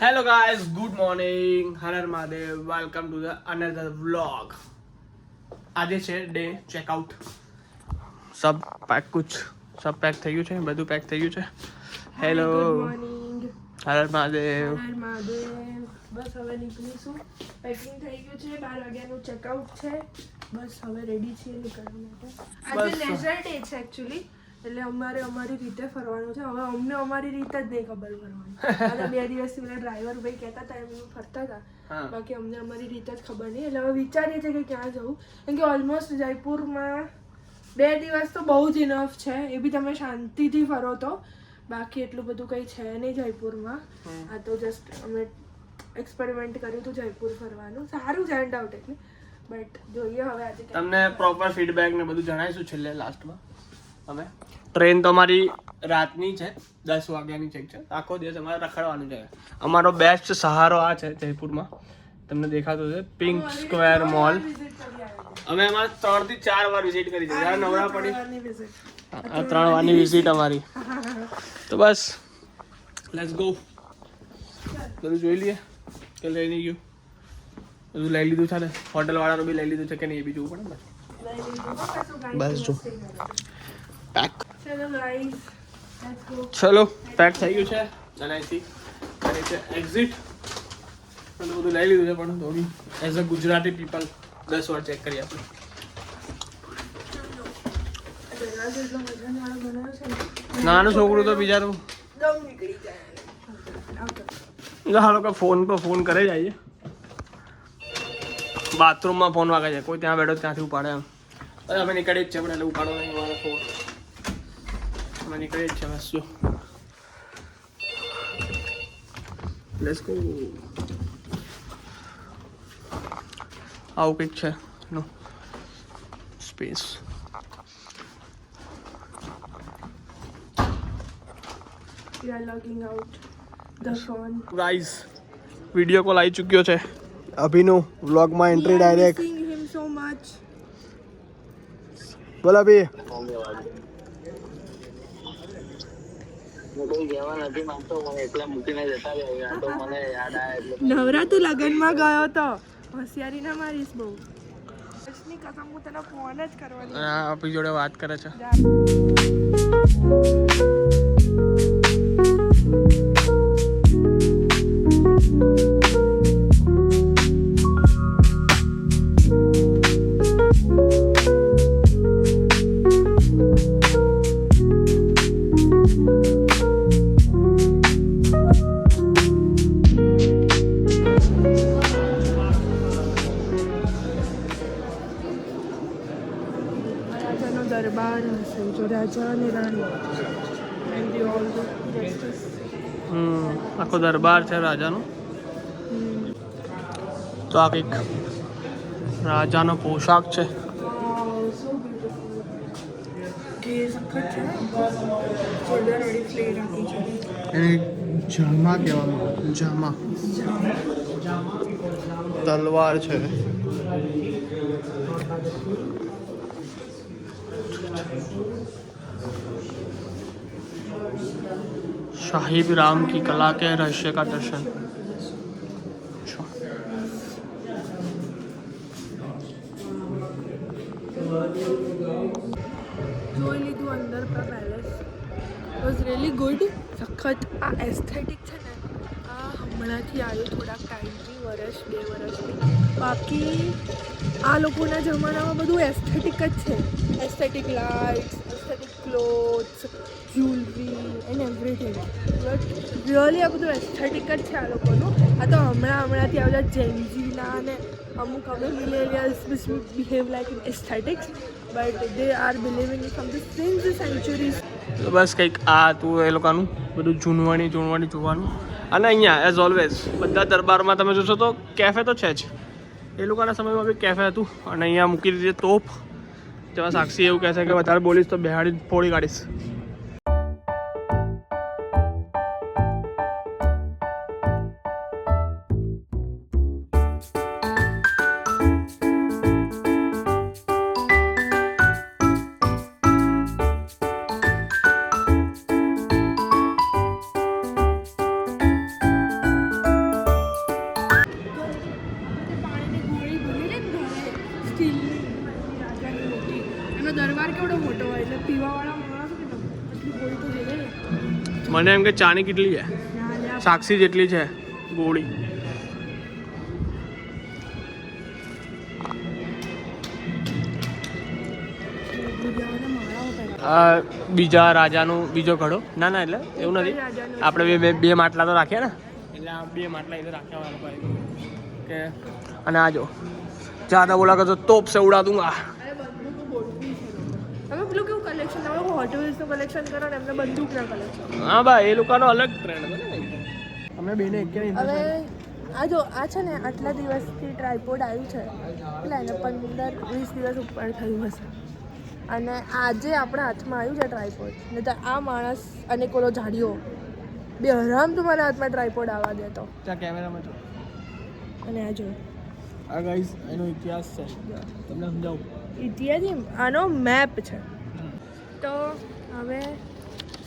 Hello guys, good morning. Har Har Mahadev. Welcome to the another vlog. આજે છે day checkout. સબ pack થઈ ગયું છે, બધું પેક થઈ ગયું છે. Hello. Good morning. Har Har Mahadev. Har Mahadev. બસ હવે નીકળીશું. પેકિંગ થઈ ગયું છે. 12 વાગ્યાનું ચેકઆઉટ છે. બસ હવે રેડી છીએ નીકળવા માટે. આજે લેઝર ડે છે એકચ્યુઅલી. એટલે અમારે અમારી રીતે ફરવાનું છે. હવે અમને અમારી રીતે જ નહીં ખબર ફરવાની. આ 2 દિવસથી પેલા ડ્રાઈવર ભાઈ કહેતા હતા એમ ફરતા હતા. બાકી અમને અમારી રીતે જ ખબર નહીં. એટલે હવે વિચારીએ છીએ કે ક્યાં જવું. કેમ કે ઓલમોસ્ટ જયપુરમાં 2 દિવસ તો બહુ જ ઇનફ છે. એ બી તમે શાંતિથી ફરો તો. બાકી એટલું બધું કંઈ છે નહીં જયપુરમાં. આ તો જસ્ટ અમે એક્સપેરિમેન્ટ કર્યું હતું જયપુર ફરવાનું. સારું છે એન્ડ આઉટ એટલે. બટ જોઈએ હવે આજે તમને પ્રોપર ફીડબેક ને બધું જણાવીશું છેલ્લે લાસ્ટમાં. અમે ટ્રેન તો અમારી રાતની છે, 10 વાગ્યાની ચેક છે. આખો દિવસ અમારે રખડવાનું છે. અમારો બેસ્ટ સહારો આ છે જયપુરમાં, તમને દેખાતું છે પિંક સ્ક્વેર મોલ. અમે અમારે 3 થી 4 વાર વિઝિટ કરી છે. જ્યારે નવરા પડી 3 વારની વિઝિટ અમારી. તો બસ લેટ્સ ગો. બધું જોઈ લઈએ કે લઈ નહીં ગયું, બધું લઈ લીધું છે ને હોટલ વાળાનું બી લઈ લીધું છે કે નહીં એ બી જોવું પડે ને. બસ જો પેક. ચલો પેક થઈ ગયું છે અને અહીંથી કરે છે એક્ઝિટ. અને બધું લઈ લીધું છે પણ તો બી એઝ અ ગુજરાતી પીપલ 10 વાર ચેક કરી આપણે. નાનું છોકરું તો બિચારું હાલો કે ફોન પર ફોન કરે જાય છે. બાથરૂમમાં ફોન વાગે છે, કોઈ ત્યાં બેઠો ત્યાંથી ઉપાડે એમ. અમે નીકળી જ છે પણ એટલે ઉપાડો નહીં મારો ફોન. અમે નીકળી જ છે બસ જો. Let's go. આવું કંઈક છે no space. We are logging out the phone. Guys video call આવી ચૂક્યો છે અભિનું વ્લોગમાં entry direct. We are missing him so much. બોલ અભી. નવરા તું લગનમાં ગયો તો હોશિયારી ના મારીશ બહુ. ની કસમ હું તને ફોન જ કરવાની. અભી જોડે વાત કરે છે. દરબાર હશે જો રાજા અને રાણી and the all the justice. આખો દરબાર છે રાજાનો. તો આ કંઈક રાજાનો પોશાક છે. So beautiful. કે સખત છે. શોલ્ડર વાળી ફ્લેર આપી છે. એને જામા કહેવાનું. જામા તલવાર છે. साहिब राम की कला के रहस्य का दर्शन. જોઈ લીધું અંદર પર પેલેસ. Was really good. સખત આ એસ્થેટિક છે ને આ હમણાંથી આવ્યું થોડાક ટાઈમથી, 2 વર્ષથી. બાકી આ લોકોના જમાનામાં બધું એસ્થેટિક જ છે. Aesthetic lights, aesthetic clothes, jewellery and everything. But really આ બધું એસ્થેટિક જ છે આ લોકોનું. આ તો હમણાંથી આ બધા જેન્ઝીના અને અમુક હવે millennials behave like in aesthetics but they are believing from the since centuries. બસ કંઈક આ તું એ લોકોનું બધું જૂનવાણી જોવાનું. અને અહીંયા એઝ ઓલવેઝ બધા દરબારમાં તમે જોશો તો કેફે તો છે જ. એ લોકોના સમયમાં બી કેફે હતું. અને અહીંયા મૂકી દીધી તોપ, જેમાં સાક્ષી એવું કહે છે કે વધારે બોલીશ તો બેહાડી ફોડી કાઢીશ. મને એમ કે ચાની કેટલી છે સાક્ષી જેટલી છે ગોળી બીજા રાજાનું બીજો ઘડો ના ના એટલે એવું નથી આપણે બે માટલા તો રાખ્યા ને એટલે આ બે માટલા એટલે રાખ્યા હોય કે અને આ જો જ્યાદા બોલા તો તોપ સે ઉડા દૂંગા તમે પેલું કેવું કલેક્શન તમે હોટ વ્હીલ્સનું કલેક્શન કરો ને એમને બંદૂકના કલેક્શન હા ભાઈ એ લોકોનો અલગ ટ્રેન્ડ છે ને અમે બેને એક હવે આ જો આ છે ને આટલા દિવસથી ટ્રાયપોડ આવ્યું છે એટલે એને 15-20 દિવસ ઉપર થયું હશે અને આજે આપણા હાથમાં આવ્યું છે ટ્રાયપોડ ને તો આ માણસ અને કોલો જાડિયો બે હરામ તમારા હાથમાં ટ્રાયપોડ આવવા દેતો ત્યાં કેમેરામાં જો અને આ જો આ ગાઈસ એનો ઇતિહાસ છે તમને સમજાવું ઇતિહાસ આનો મેપ છે તો હવે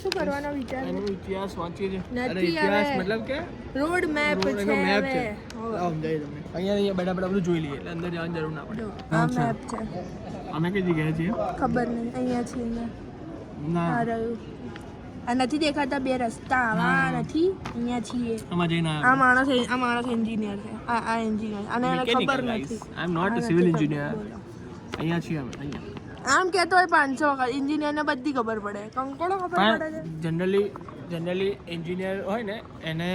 શું કરવાનો વિચાર એનો ઇતિહાસ વાંચીએ છે નથી ઇતિહાસ હવે. મતલબ કે રોડ મેપ છે એનો મેપ છે હવે. સમજાય તમને અહીંયા બેઠા બેઠા બધું જોઈ લઈએ એટલે અંદર જવાની જરૂર ના પડે જો, આ મેપ છે અમે કઈ જગ્યાએ છીએ ખબર નહીં અહીંયા છે અહીંયા ના આ રહ્યું આ નથી દેખાતા બે રસ્તા આવા નથી અહીંયા છીએ આમાં જઈને આ માણસ એન્જિનિયર છે આ એન્જિનિયર અને એને ખબર નથી I am not a civil engineer અહીંયા છીએ અમે અહીંયા આમ કહેતો હોય 500 વખત એન્જિનિયરને બધી ખબર પડે કંકોડો ખબર પડે છે જનરલી એન્જિનિયર હોય ને એને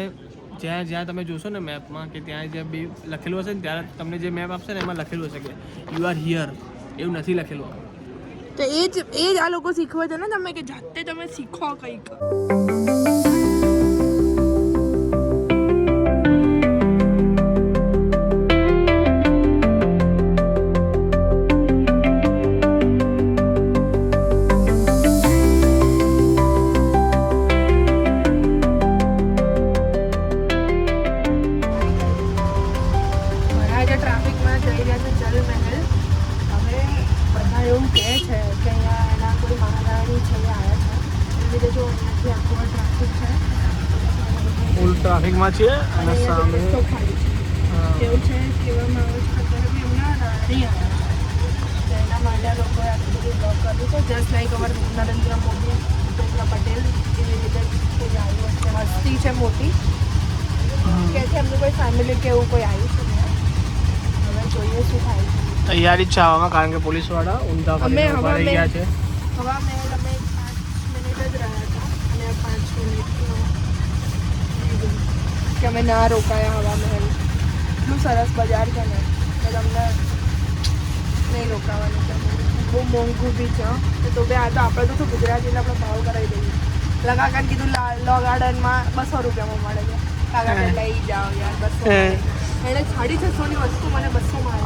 જ્યાં તમે જોશો ને મેપમાં કે ત્યાં જે બી લખેલું હશે ને ત્યારે તમને જે મેપ આપશે ને એમાં લખેલું હશે કે યુ આર હિયર એવું નથી લખેલું તો એ જ આ લોકો શીખવે છે ને તમે કે જાતે તમે શીખો કંઈક ટ્રાફિકમાં જઈ રહ્યા છે જલ મહેલ હવે બધા એવું કહે છે કે અહીંયા એના કોઈ મહારાણી છે એ આવ્યા છે એ રીતે જો અહીંયાથી આખો ટ્રાફિક છે ફૂલ ટ્રાફિકમાં છીએ અને અને સામે રસ્તો ખાલી છે એવું છે કહેવામાં આવે છે કે અત્યારે બી હમણાં રાણી આવ્યા છે તો એના માટે આ લોકોએ આટલું બધું બ્લોક કર્યું છે જસ્ટ લાઈક અવર નરેન્દ્ર મોદી ભૂપેન્દ્ર પટેલ એવી રીતે કોઈ આવ્યું છે વસ્તી છે મોટી કે છે એમનું કોઈ ફેમિલી કે એવું કોઈ આવ્યું છે ને હવે જોઈએ શું થાય છે તૈયારી જ છે આવવામાં કારણ કે પોલીસ વાળા ઊંધા ફરીને ઊભા રહી ગયા છે હવા મહેલ અમે 5 મિનિટ જ રહ્યા હતા અને 5 મિનિટનો કે અમે ના રોકાયા હવા મહેલ એટલું સરસ બજાર છે ને કે તમને નહીં રોકાવાનું છે બહુ મોંઘું બી છે તો બે આ તો આપણે તો શું ગુજરાતીને આપણે ભાવ કરાવી દઈએ લગાકાને કીધું લો ગાર્ડનમાં 200 રૂપિયામાં મળે છે કાકા લઈ જાઓ યાર 200 એણે 650ની વસ્તુ મને 200 માં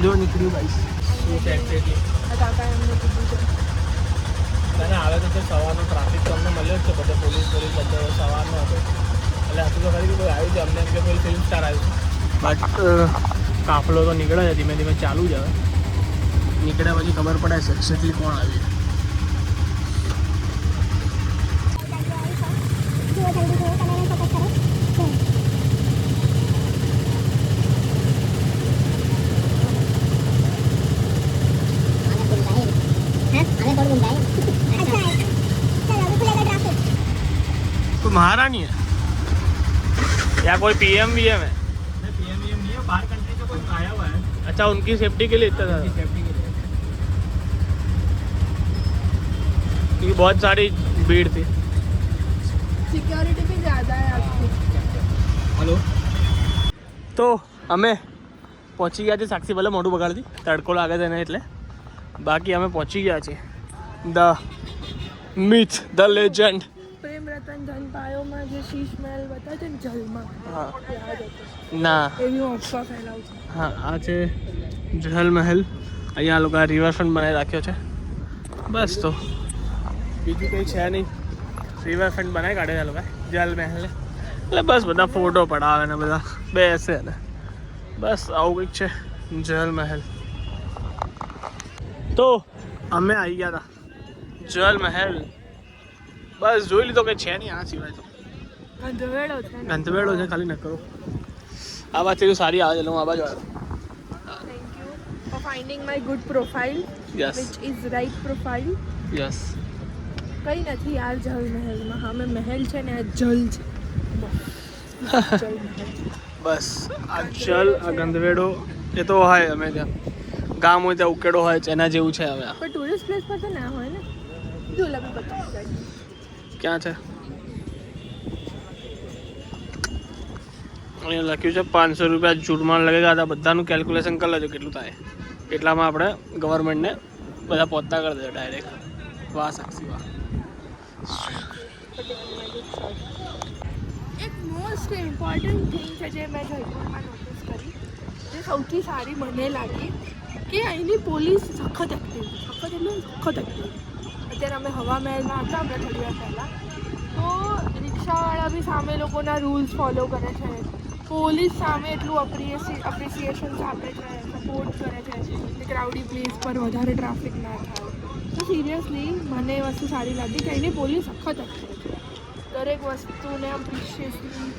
જો નીકળ્યું ભાઈ શું છે એક્ઝેક્ટલી કાકા એમને કીધું છે અને આવે તો સવારનો ટ્રાફિક તો અમને મળ્યો જ છે બધે પોલીસ બધે સવારનો હતો એટલે હતું તો ખરી કોઈ આવ્યું છે અમને એમ કે કોઈ ફિલ્મ સ્ટાર આવ્યું બટ કાફલો તો નીકળે છે ધીમે ધીમે ચાલુ જ હવે નીકળ્યા પછી ખબર પડે છે એક્ઝેક્ટલી કોણ આવ્યું तो महारानी है या कोई पीएम भी है मैं पीएम नहीं है बाहर कंट्री से कोई आया हुआ है अच्छा उनकी सेफ्टी के लिए इतना था सेफ्टी के लिए क्योंकि बहुत सारी भीड़ थी સિક્યોરિટી બી જ્યાદા है आपकी हेलो तो અમે પહોંચી ગયા છે સાક્ષી ભલે મોઢું બગાડતી તડકો લાગે છે ને એટલે બાકી અમે પહોંચી ગયા છીએ ધ મિથ ધ લેજન્ડ પ્રેમ રતન ધન પાયોમાં જે શીશ મહેલ બતાવે છે ને જલમાં હા યાદ હતો ના એવી હું અફવા ફેલાવું છું હા આ છે જલ મહેલ અહીંયા લોકો રિવરફ્રન્ટ બનાવી રાખ્યો છે બસ તો બીજું કંઈ છે નહીં રિવરફ્રન્ટ બનાવી કાઢે છે લોકો જલ મહેલ એટલે બસ બધા ફોટો પડાવે ને બધા બેસે ને બસ આવું કંઈક છે જલ મહેલ તો અમે આવી ગયા હતા જલ મહેલ બસ જોઈ લીધો કે છે નહીં આ સિવાય તો ગંધવેડો છે ગંધવેડો છે ખાલી ન કરો આ વાત છે સારી આવે છે હું આ બાજુ આવ્યો thank you for finding my good profile yes which is right profile yes કંઈ નથી યાર જલ મહેલમાં. હા મેં મહેલ છે ને આ જલ છે. જલ મહેલ. બસ આ ચલ આ ગંધવેડો એ તો હોય અમે ત્યાં ગામ હોય ત્યાં ઉકેડો હોય છે એના જેવું છે હવે આ. પણ ટુરિસ્ટ પ્લેસ પર તો ના હોય ને. દુલા બી બતાવી ક્યાં છે અહીંયા લખ્યું છે 500 રૂપિયા જુર્માન લગેગા હતા. બધાનું કેલ્ક્યુલેશન કરી લેજો કેટલું થાય એટલામાં આપણે ગવર્મેન્ટને બધા પહોંચતા કરી દે ડાયરેક્ટ. વાહ સાક્ષી વાહ. એક મોસ્ટ ઇમ્પોર્ટન્ટ થિંગ છે જે મેં જયપુરમાં નોટિસ કરી, જે સૌથી સારી મને લાગી, કે અહીંની પોલીસ સખત એક્ટિવ. અત્યારે અમે હવા મહેલમાં હતા હમણાં થોડી વાર પહેલાં, તો રિક્ષાવાળા બી સામે લોકોના રૂલ્સ ફોલો કરે છે, પોલીસ સામે એટલું અપ્રિસિએશન આપે છે, સપોર્ટ કરે છે કે ક્રાઉડી પ્લેસ પર વધારે ટ્રાફિક ના થાય. તો સિરિયસલી મને એ વસ્તુ સારી લાગી કે અહીંની પોલીસ સખત એક્ટિવ છે. દરેક વસ્તુને આમ પ્રિશિયસલી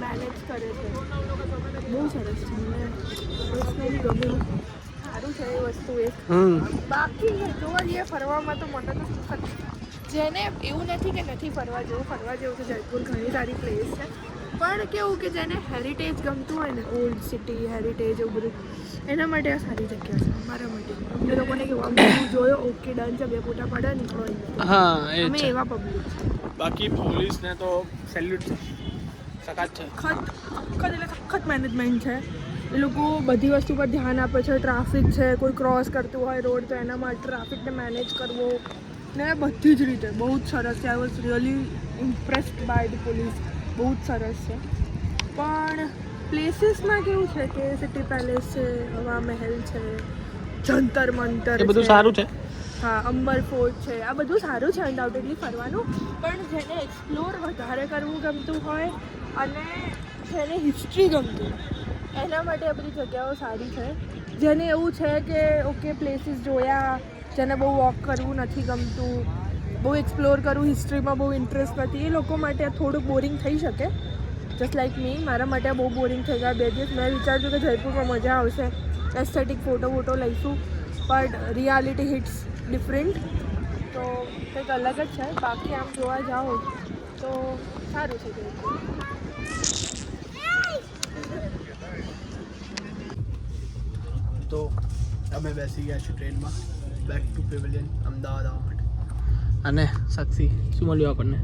મેનેજ કરે છે. બહુ સરસ છે. મને પર્સનલી ગમ્યું. સારું છે એ વસ્તુ એક. બાકી જોવા જઈએ ફરવામાં તો મને તો સખત, જેને એવું નથી કે નથી ફરવા જેવું છે. જયપુર ઘણી સારી પ્લેસ છે, પણ કેવું કે જેને હેરિટેજ ગમતું હોય ને, ઓલ્ડ સિટી હેરિટેજ એવું બધું, એના માટે આ સારી જગ્યા છે મારા માટે. અમને લોકોને કેવું આમ જોયો ઓકે ડન છે, 2 ફોટા પડે નીકળો. હા એ અમે છે. એવા પબ્લિક છે. બાકી પોલીસને તો સેલ્યુટ છે, સખાત છે. સખત મેનેજમેન્ટ છે. એ લોકો બધી વસ્તુ પર ધ્યાન આપે છે. ટ્રાફિક છે, કોઈ ક્રોસ કરતું હોય રોડ તો એના માટે ટ્રાફિકને મેનેજ કરવો ને બધી જ રીતે બહુ જ સરસ છે. I was really impressed by the police. બહુ જ સરસ છે. પણ પ્લેસીસમાં કેવું છે કે સિટી પેલેસ છે, હવા મહેલ છે, જંતર મંતર એ બધું સારું છે. હા, અંબર ફોર્ટ છે, આ બધું સારું છે અનડાઉટેડલી ફરવાનું. પણ જેને એક્સપ્લોર વધારે કરવું ગમતું હોય અને જેને હિસ્ટ્રી ગમતું હોય એના માટે આ બધી જગ્યાઓ સારી છે. જેને એવું છે કે ઓકે પ્લેસીસ જોયા, જેને બહુ વોક કરવું નથી ગમતું, બહુ એક્સપ્લોર કરવું, હિસ્ટ્રીમાં બહુ ઇન્ટરેસ્ટ નથી, એ લોકો માટે આ થોડુંક બોરિંગ થઈ શકે. જસ્ટ લાઈક મી, મારા માટે આ બહુ બોરિંગ થઈ ગયા 2 દિવસ. મેં વિચાર્યું કે જયપુરમાં મજા આવશે, એસ્થેટિક ફોટો લઈશું, બટ રિયાલિટી હિટ્સ ડિફરન્ટ. તો કંઈક અલગ જ છે. બાકી આમ જોવા જાઓ તો સારું છે જયપુર. તો અમે બેસી ગયા છીએ ટ્રેનમાં બેક ટુ પેવેલિયન અમદાવાદ આવવા માટે. અને સાક્ષી શું મળ્યું આપણને?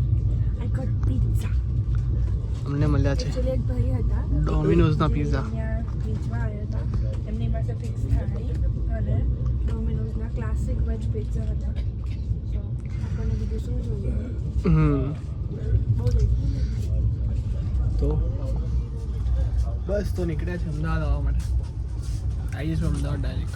I got pizza. અમને મળ્યા છે એકચ્યુઅલી એક ભાઈ હતા ડોમિનોઝના પિઝા. વેચવા આવ્યા હતા. એમની પાસે ફિક્સ થાળી અને ડોમિનોઝના ક્લાસિક વેજ પિઝા હતા. તો આપણને બીજું શું જોઈએ? બહુ તો બસ તો નીકળ્યા છે અમદાવાદ આવવા માટે. આવી જઈશું અમદાવાદ ડાયરેક્ટ.